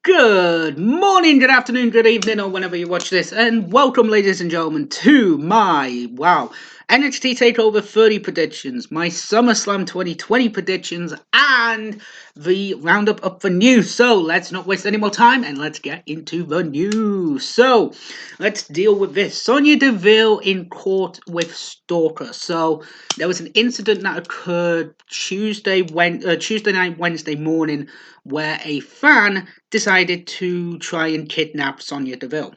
Good morning, good afternoon, good evening, or whenever you watch this, and welcome, ladies and gentlemen, to my NXT Takeover 30 predictions, my Summerslam 2020 predictions, and the roundup up for news. So let's not waste any more time and let's get into the news. So let's deal with this. Sonya Deville in court with Stalker. So there was an incident that occurred Tuesday night, Wednesday morning, where a fan decided to try and kidnap Sonya Deville.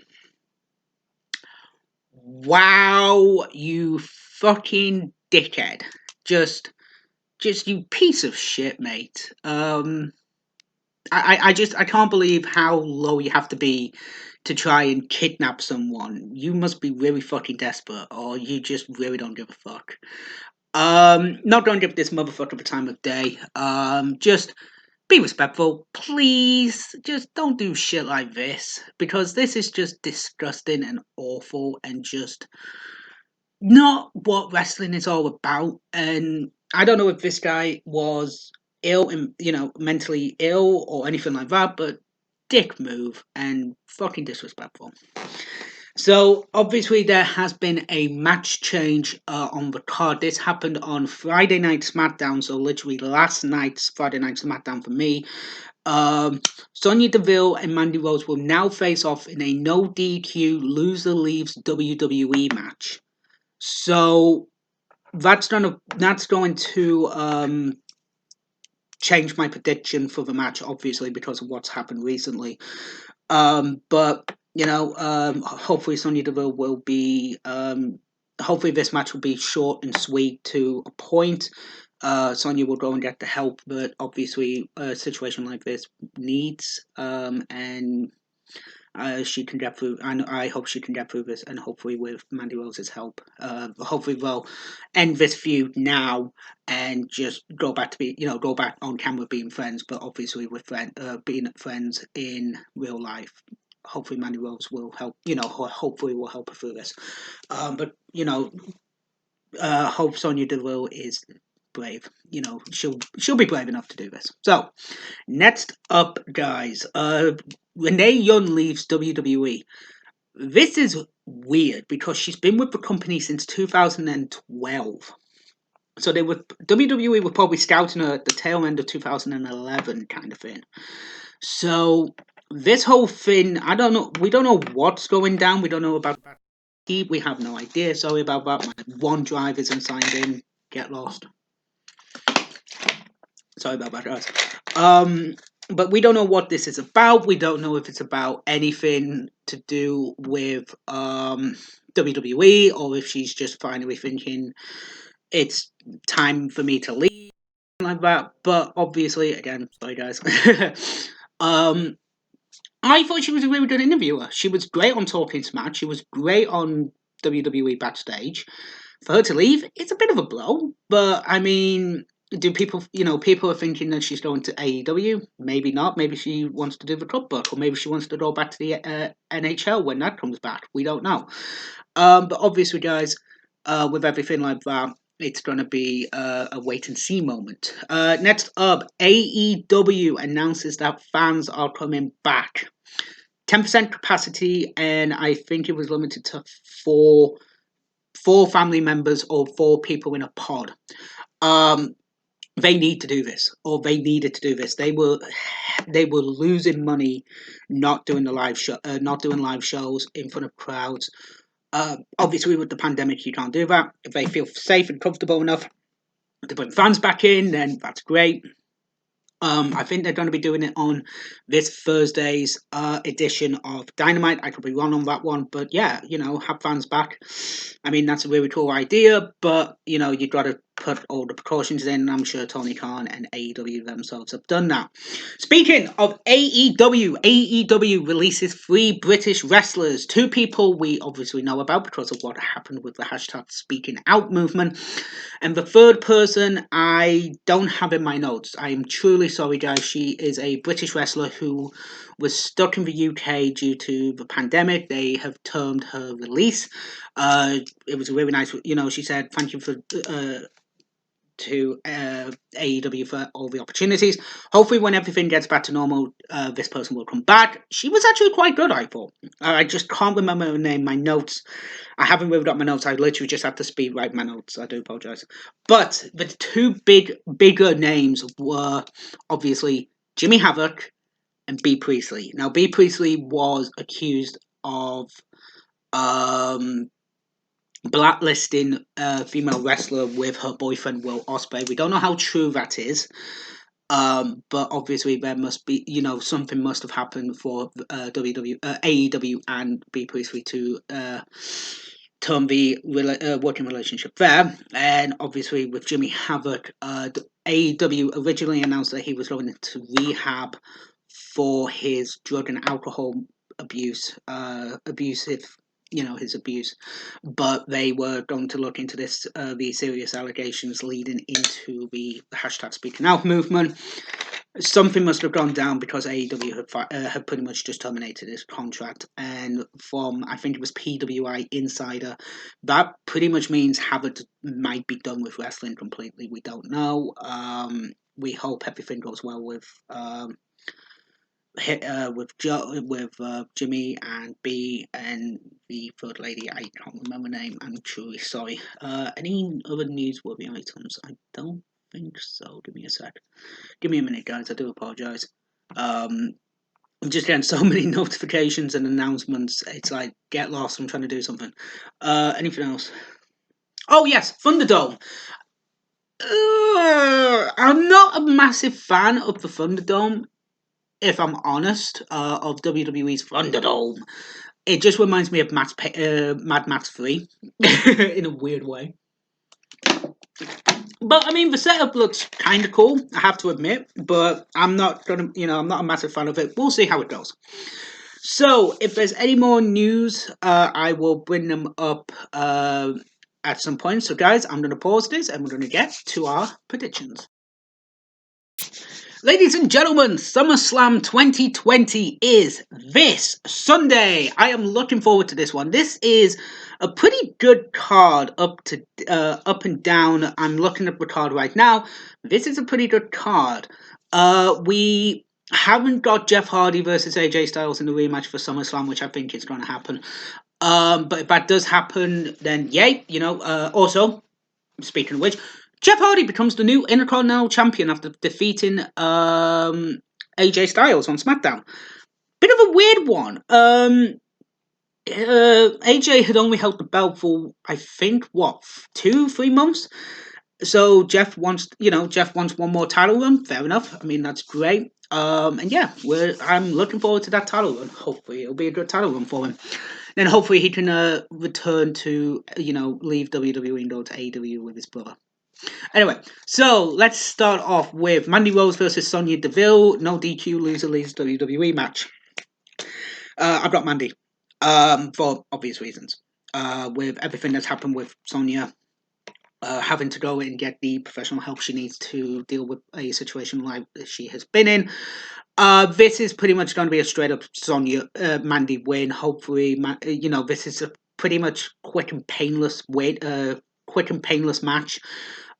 Wow, you fucking dickhead. Just you piece of shit, mate. I can't believe how low you have to be to try and kidnap someone. You must be really fucking desperate, or you just really don't give a fuck. Not gonna give this motherfucker the time of day. Just be respectful, please. Just don't do shit like this, because this is just disgusting and awful and just not what wrestling is all about. And I don't know if this guy was ill and mentally ill or anything like that, but dick move and fucking disrespectful. So obviously there has been a match change on the card. This happened on Friday Night SmackDown, so literally last night's Friday Night SmackDown for me. Sonya Deville and Mandy Rose will now face off in a no DQ loser leaves WWE match. So that's going to change my prediction for the match, obviously, because of what's happened recently. But hopefully Sonya Deville will be. Hopefully this match will be short and sweet to a point. Sonya will go and get the help that obviously a situation like this needs, and she can get through. I hope she can get through this, and hopefully with Mandy Rose's help, hopefully they'll end this feud now and just go back to go back on camera being friends, but obviously with being friends in real life. Hopefully Mandy Rose will help. Hopefully will help her through this. But hope Sonya Deville is brave. She'll be brave enough to do this. So next up, guys, Renee Young leaves WWE. This is weird because she's been with the company since 2012. So WWE were probably scouting her at the tail end of 2011, kind of thing. So this whole thing, I don't know. We don't know what's going down. We don't know about. We have no idea. Sorry about that. My OneDrive isn't signed in. Get lost. Sorry about that, guys. But we don't know what this is about. We don't know if it's about anything to do with WWE or if she's just finally thinking it's time for me to leave, like that. But obviously, again, sorry guys. I thought she was a really good interviewer. She was great on Talking Smack. She was great on WWE backstage. For her to leave, it's a bit of a blow. But I mean, do people, people are thinking that she's going to AEW? Maybe not. Maybe she wants to do the club book, or maybe she wants to go back to the NHL when that comes back. We don't know. But obviously, guys, with everything like that, it's going to be a wait and see moment. Next up, AEW announces that fans are coming back. 10% capacity, and I think it was limited to four family members or four people in a pod. They need to do this, or they needed to do this. They were losing money not doing live shows in front of crowds. Obviously, with the pandemic, you can't do that. If they feel safe and comfortable enough to bring fans back in, then that's great. I think they're going to be doing it on this Thursday's edition of Dynamite. I could be wrong on that one, but yeah, have fans back. I mean, that's a really cool idea, but you've got to put all the precautions in. I'm sure Tony Khan and AEW themselves have done that. Speaking of AEW releases 3 British wrestlers, 2 people we obviously know about because of what happened with the hashtag Speaking Out movement, and the third person I don't have in my notes. I am truly sorry, guys. She is a British wrestler who was stuck in the UK due to the pandemic. They have termed her release. It was really nice. She said, thank you for to AEW for all the opportunities. Hopefully, when everything gets back to normal, this person will come back. She was actually quite good, I thought. I just can't remember her name. My notes, I haven't moved up my notes. I literally just had to speed write my notes. I do apologize. But the two bigger names were obviously Jimmy Havoc and B. Priestley. Now, B. Priestley was accused of blacklisting a female wrestler with her boyfriend Will Ospreay. We don't know how true that is, but obviously there must be, something must have happened for AEW and B. Priestley to term the working relationship there. And obviously with Jimmy Havoc, AEW originally announced that he was going into rehab for his drug and alcohol abuse, his abuse, but they were going to look into this, the serious allegations leading into the hashtag Speaking Out movement. Something must have gone down because AEW had pretty much just terminated his contract, and from, I think it was PWI Insider, that pretty much means Havoc might be done with wrestling completely. We don't know. We hope everything goes well with Jimmy and B and the third lady. I can't remember her name. I'm truly sorry. Any other newsworthy items? I don't think so. Give me a sec. Give me a minute, guys. I do apologize. I'm just getting so many notifications and announcements. It's like, get lost. I'm trying to do something. Anything else? Oh yes, Thunderdome. I'm not a massive fan of the Thunderdome, if I'm honest, of WWE's Thunderdome. It just reminds me of Mad Max 3 in a weird way. But I mean, the setup looks kind of cool, I have to admit. But I'm not I'm not a massive fan of it. We'll see how it goes. So, if there's any more news, I will bring them up at some point. So, guys, I'm going to pause this and we're going to get to our predictions. Ladies and gentlemen, SummerSlam 2020 is this Sunday. I am looking forward to this one. This is a pretty good card up and down. I'm looking at the card right now. This is a pretty good card. We haven't got Jeff Hardy versus AJ Styles in the rematch for SummerSlam, which I think is going to happen. But if that does happen, then yay. Also, speaking of which, Jeff Hardy becomes the new Intercontinental Champion after defeating AJ Styles on SmackDown. Bit of a weird one. AJ had only held the belt for, I think, 2-3 months. So Jeff wants one more title run. Fair enough. I mean, that's great. And yeah, I'm looking forward to that title run. Hopefully, it'll be a good title run for him. Then hopefully he can return to leave WWE and go to AEW with his brother. Anyway, so let's start off with Mandy Rose versus Sonya Deville. No DQ, loser leaves WWE match. I've got Mandy for obvious reasons. With everything that's happened with Sonya having to go and get the professional help she needs to deal with a situation like she has been in. This is pretty much going to be a straight up Sonya Mandy win. Hopefully, this is a pretty much quick and painless match.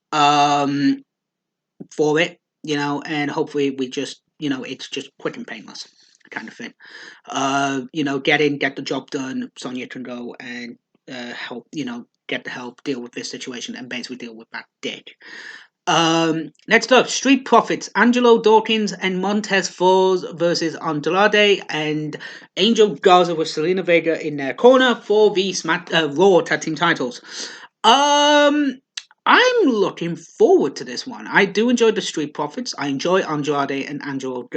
For it, and hopefully we just, it's just quick and painless kind of thing. Get the job done. Sonya can go and help, get the help, deal with this situation, and basically deal with that dick. Next up, Street Profits, Angelo Dawkins and Montez Ford versus Andrade and Angel Garza with Selena Vega in their corner for the Raw Tag Team titles. I'm looking forward to this one. I do enjoy the Street Profits. I enjoy Andrade and Angel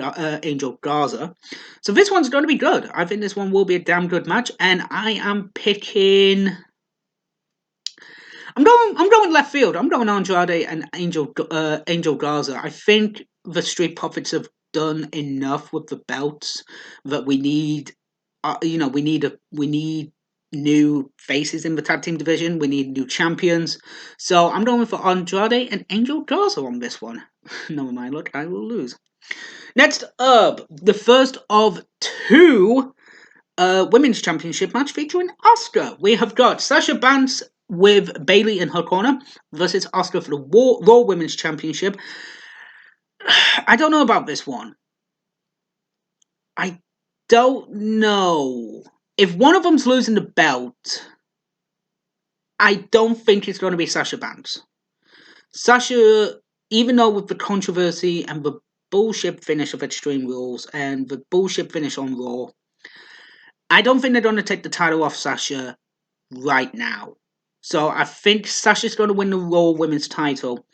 Garza. So this one's going to be good. I think this one will be a damn good match, and I am picking. I'm going left field. I'm going Andrade and Angel Garza. I think the Street Profits have done enough with the belts that we need. We need new faces in the tag team division. We need new champions. So I'm going for Andrade and Angel Garza on this one. Never mind, look, I will lose. Next up, the first of two women's championship match featuring Asuka. We have got Sasha Banks with Bayley in her corner versus Asuka for the Raw Women's Championship. I don't know about this one. I don't know. If one of them's losing the belt, I don't think it's going to be Sasha Banks. Sasha, even though with the controversy and the bullshit finish of Extreme Rules and the bullshit finish on Raw, I don't think they're going to take the title off Sasha right now. So I think Sasha's going to win the Raw Women's title,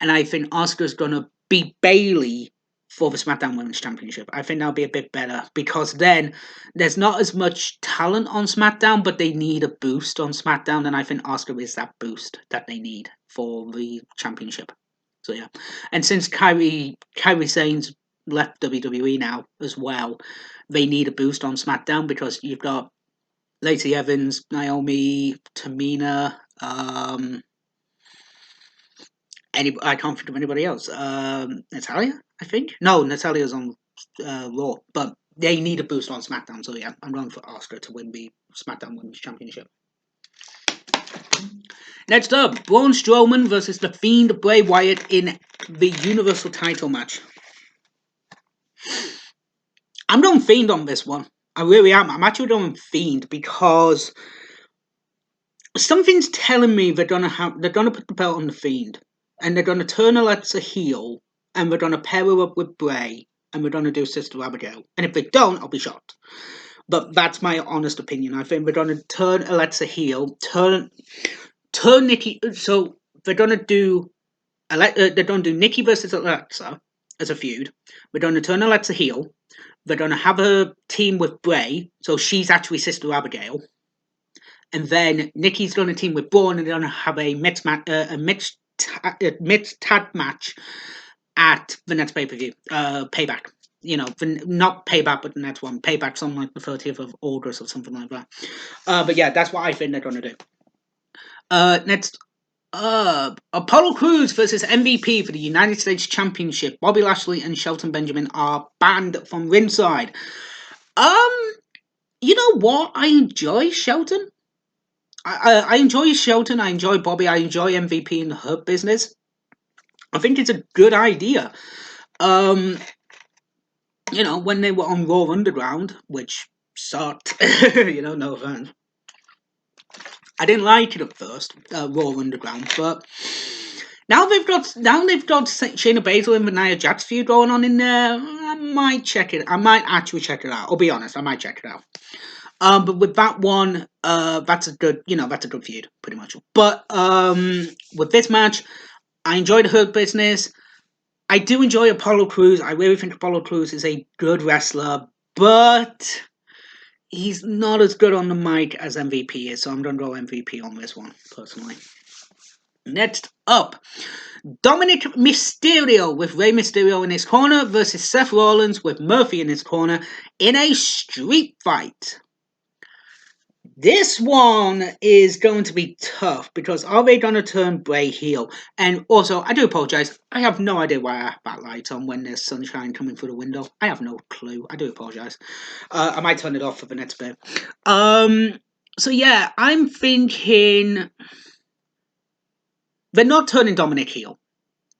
and I think Asuka's going to beat Bayley for the SmackDown Women's Championship. I think that'll be a bit better because then there's not as much talent on SmackDown, but they need a boost on SmackDown, and I think Asuka is that boost that they need for the championship. So yeah, and since Kairi Sane's left WWE now as well, they need a boost on SmackDown because you've got Lacey Evans, Naomi, Tamina, I can't think of anybody else. Natalia, I think. No, Natalia's on Raw, but they need a boost on SmackDown. So yeah, I'm going for Asuka to win the SmackDown Women's Championship. Next up, Braun Strowman versus The Fiend Bray Wyatt in the Universal Title match. I'm going Fiend on this one. I really am. I'm actually going Fiend because something's telling me they're gonna put the belt on the Fiend, and they're gonna turn Alexa heel, and we're gonna pair her up with Bray, and we're gonna do Sister Abigail. And if they don't, I'll be shocked. But that's my honest opinion. I think we're gonna turn Alexa heel, turn Nikki. So they're gonna do Nikki versus Alexa as a feud. We're gonna turn Alexa heel. They're gonna have her team with Bray, so she's actually Sister Abigail. And then Nikki's going to team with Braun, and they're going to have a mixed tag match at the next pay-per-view, Payback. You know, not Payback, but the next one. Payback's on like the 30th of August or something like that. But yeah, that's what I think they're going to do. Next, Apollo Crews versus MVP for the United States Championship. Bobby Lashley and Shelton Benjamin are banned from ringside. You know what? I enjoy Shelton. I enjoy Shelton, I enjoy Bobby, I enjoy MVP in the Hurt Business. I think it's a good idea. You know, when they were on Raw Underground, which sucked, you know, no offense. I didn't like it at first, Raw Underground, but now they've got Shayna Baszler and the Nia Jax feud going on in there. I might actually check it out. I'll be honest, I might check it out. But with that one, that's a good feud, pretty much. But with this match, I enjoyed the Hurt Business. I do enjoy Apollo Crews. I really think Apollo Crews is a good wrestler, but he's not as good on the mic as MVP is, so I'm going to go MVP on this one, personally. Next up, Dominic Mysterio with Rey Mysterio in his corner versus Seth Rollins with Murphy in his corner in a street fight. This one is going to be tough because are they going to turn Bray heel? And also, I do apologise. I have no idea why I have backlights on when there's sunshine coming through the window. I have no clue. I do apologise. I might turn it off for the next bit. So yeah, I'm thinking they're not turning Dominic heel.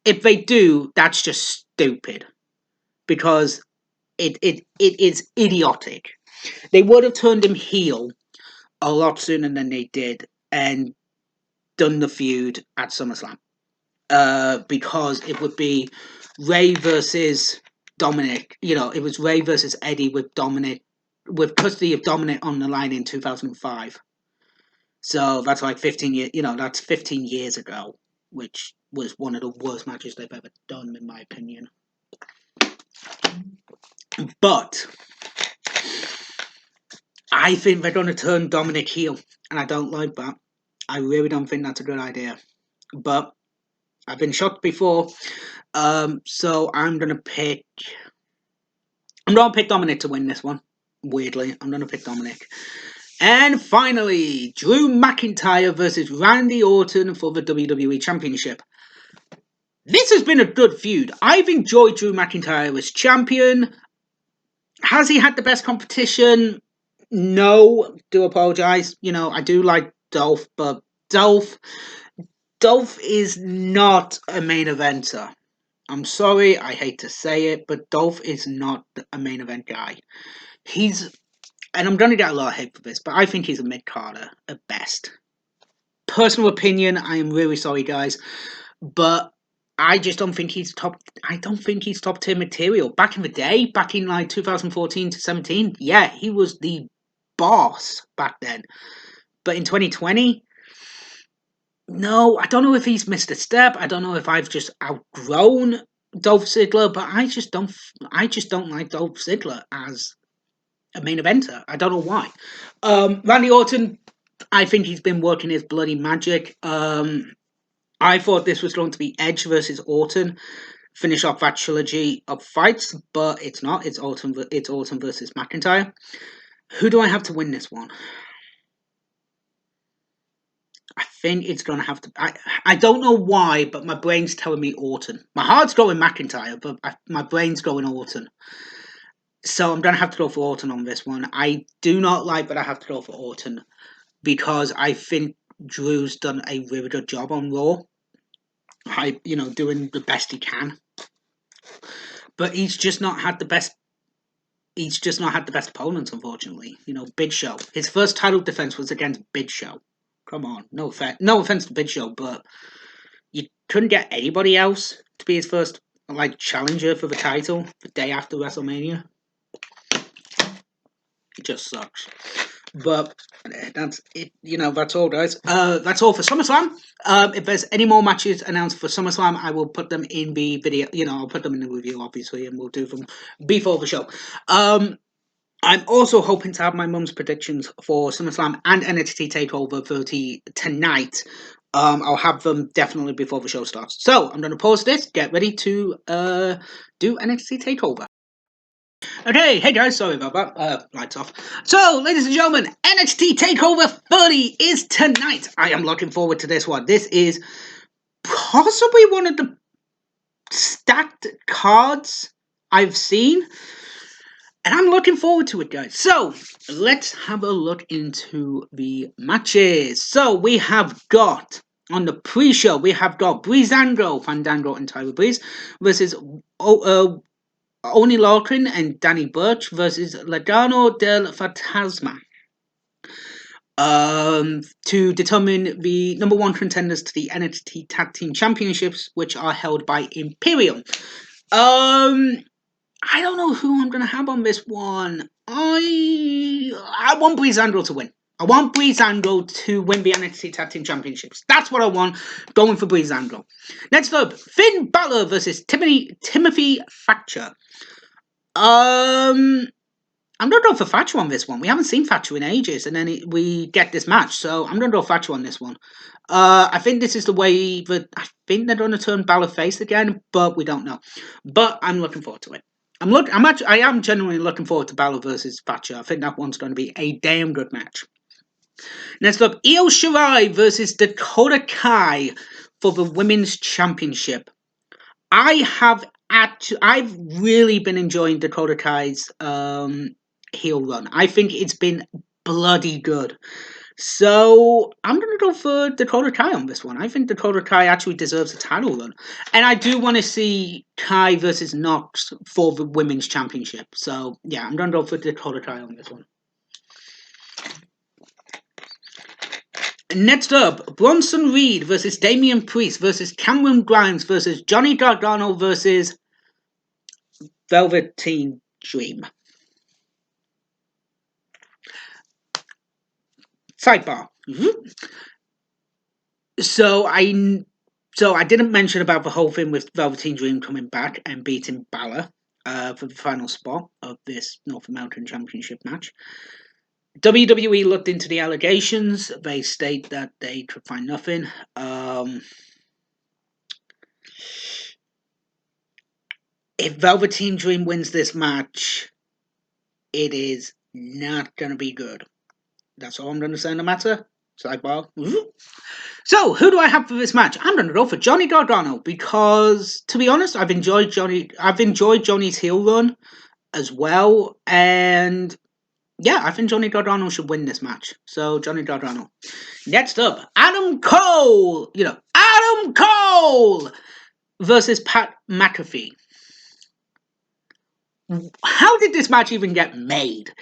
If they do, that's just stupid because it is idiotic. They would have turned him heel a lot sooner than they did and done the feud at SummerSlam. Because it would be Ray versus Dominic. You know, it was Ray versus Eddie with Dominic, with custody of Dominic on the line in 2005. So that's like 15 years, you know, that's 15 years ago, which was one of the worst matches they've ever done, in my opinion. But I think they're going to turn Dominic heel, and I don't like that. I really don't think that's a good idea. But I've been shocked before, so I'm going to pick Dominic to win this one. Weirdly, I'm going to pick Dominic. And finally, Drew McIntyre versus Randy Orton for the WWE Championship. This has been a good feud. I've enjoyed Drew McIntyre as champion. Has he had the best competition? No, do apologise. You know, I do like Dolph, but Dolph. Dolph is not a main eventer. I'm sorry, I hate to say it, but Dolph is not a main event guy. He's, and I'm gonna get a lot of hate for this, but I think he's a mid-carder at best. Personal opinion, I am really sorry, guys, but I just don't think he's top. I don't think he's top tier material. Back in the day, back in like 2014 to 17, yeah, he was the boss back then. But in 2020, no, I don't know if he's missed a step. I don't know if I've just outgrown Dolph Ziggler, but I just don't. I just don't like Dolph Ziggler as a main eventer. I don't know why. Randy Orton, I think he's been working his bloody magic. I thought this was going to be Edge versus Orton, finish off that trilogy of fights, but it's not. It's Orton. It's Orton versus McIntyre. Who do I have to win this one? I think it's going to have to. I don't know why, but my brain's telling me Orton. My heart's going McIntyre, but my brain's going Orton. So I'm going to have to go for Orton on this one. I do not like, but I have to go for Orton because I think Drew's done a really good job on Raw. Doing the best he can. But he's just not had the best. He's just not had the best opponents, unfortunately. Big Show. His first title defense was against Big Show. Come on, no offense to Big Show, but you couldn't get anybody else to be his first challenger for the title the day after WrestleMania. It just sucks. But that's it. That's all, guys. That's all for SummerSlam. If there's any more matches announced for SummerSlam, I will put them in the video. I'll put them in the review, obviously, and we'll do them before the show. I'm also hoping to have my mum's predictions for SummerSlam and NXT TakeOver 30 tonight. I'll have them definitely before the show starts. So I'm going to pause this, get ready to do NXT TakeOver. Okay, hey guys, sorry about that. Lights off. So, ladies and gentlemen, NXT TakeOver 30 is tonight. I am looking forward to this one. This is possibly one of the stacked cards I've seen. And I'm looking forward to it, guys. So, let's have a look into the matches. So, we have got, on the pre-show, we have got Breezango, Fandango, and Tyler Breeze versus Oni Lorcan and Danny Burch versus Legado del Fantasma. To determine the number one contenders to the NXT Tag Team Championships, which are held by Imperium. I don't know who I'm going to have on this one. I want Breezango to win. I want Breezango to win the NXT Tag Team Championships. That's what I want. Going for Breezango. Next up, Finn Balor versus Timothy Thatcher. I'm going to go for Thatcher on this one. We haven't seen Thatcher in ages, and then we get this match. So I'm going to go Thatcher on this one. I think this is the way that I think they're going to turn Balor face again, but we don't know. But I'm looking forward to it. I am genuinely looking forward to Balor versus Thatcher. I think that one's going to be a damn good match. Next up, Io Shirai versus Dakota Kai for the Women's Championship. I've really been enjoying Dakota Kai's heel run. I think it's been bloody good. So I'm going to go for Dakota Kai on this one. I think Dakota Kai actually deserves a title run. And I do want to see Kai versus Nox for the Women's Championship. So yeah, I'm going to go for Dakota Kai on this one. Next up, Bronson Reed versus Damian Priest versus Cameron Grimes versus Johnny Gargano versus Velveteen Dream. Sidebar. So I didn't mention about the whole thing with Velveteen Dream coming back and beating Balor for the final spot of this North American Championship match. WWE looked into the allegations. They state that they could find nothing. If Velveteen Dream wins this match, it is not going to be good. That's all I'm going to say on the matter. Sidebar. So, who do I have for this match? I'm going to go for Johnny Gargano because, to be honest, I've enjoyed Johnny's heel run as well, and Yeah, I think Johnny Gargano should win this match. So Johnny Gargano. Next up, Adam Cole. Adam Cole versus Pat McAfee. How did this match even get made?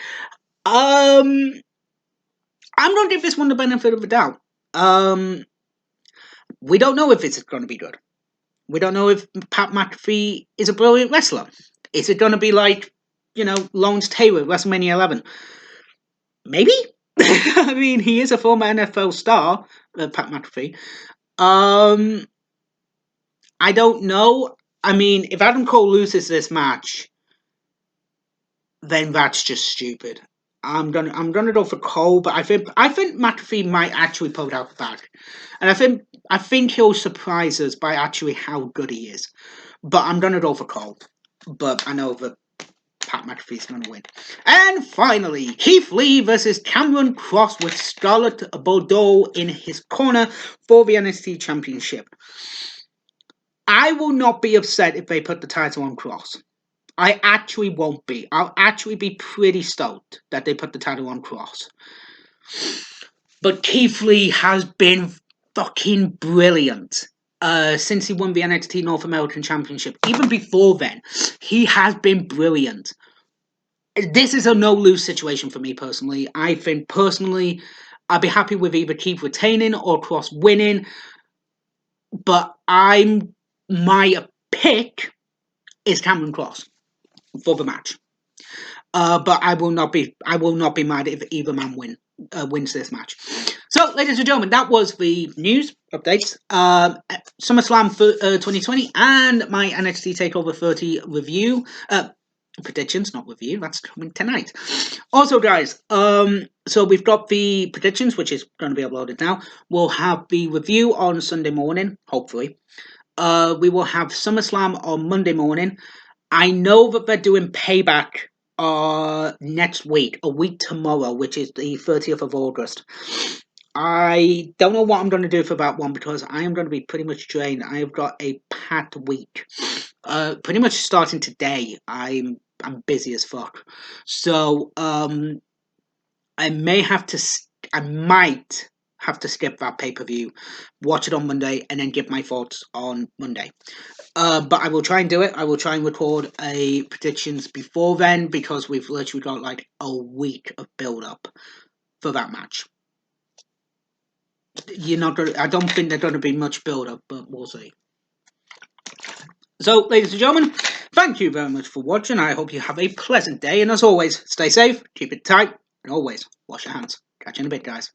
I'm gonna give this one the benefit of the doubt. We don't know if it's going to be good. We don't know if Pat McAfee is a brilliant wrestler. Is it going to be like, Lawrence Taylor, WrestleMania 11? Maybe. I mean, he is a former NFL star, Pat McAfee. I don't know. I mean, if Adam Cole loses this match, then that's just stupid. I'm gonna go for Cole, but I think McAfee might actually pull it out the bag, and I think he'll surprise us by actually how good he is. But I'm gonna go for Cole. But I know that Pat McAfee's gonna win. And finally, Keith Lee versus Cameron Cross with Scarlett Bordeaux in his corner for the NXT Championship. I will not be upset if they put the title on Cross. I actually won't be. I'll actually be pretty stoked that they put the title on Cross. But Keith Lee has been fucking brilliant since he won the NXT North American Championship. Even before then, he has been brilliant. This is a no-lose situation for me personally. I think personally, I'd be happy with either Keith retaining or Cross winning. But my pick is Cameron Cross for the match. But I will not be mad if either man wins this match. So, ladies and gentlemen, that was the news updates. SummerSlam 2020 and my NXT TakeOver 30 review. Predictions, not review. That's coming tonight. Also, guys, so we've got the predictions, which is going to be uploaded now. We'll have the review on Sunday morning, hopefully. We will have SummerSlam on Monday morning. I know that they're doing payback next week, a week tomorrow, which is the 30th of August. I don't know what I'm going to do for that one because I am going to be pretty much drained. I have got a packed week. Pretty much starting today, I'm busy as fuck. So I might have to skip that pay-per-view, watch it on Monday, and then give my thoughts on Monday. But I will try and do it. I will try and record a predictions before then because we've literally got like a week of build-up for that match. I don't think there's going to be much build-up, but we'll see. So, ladies and gentlemen, thank you very much for watching. I hope you have a pleasant day, and as always, stay safe, keep it tight, and always wash your hands. Catch you in a bit, guys.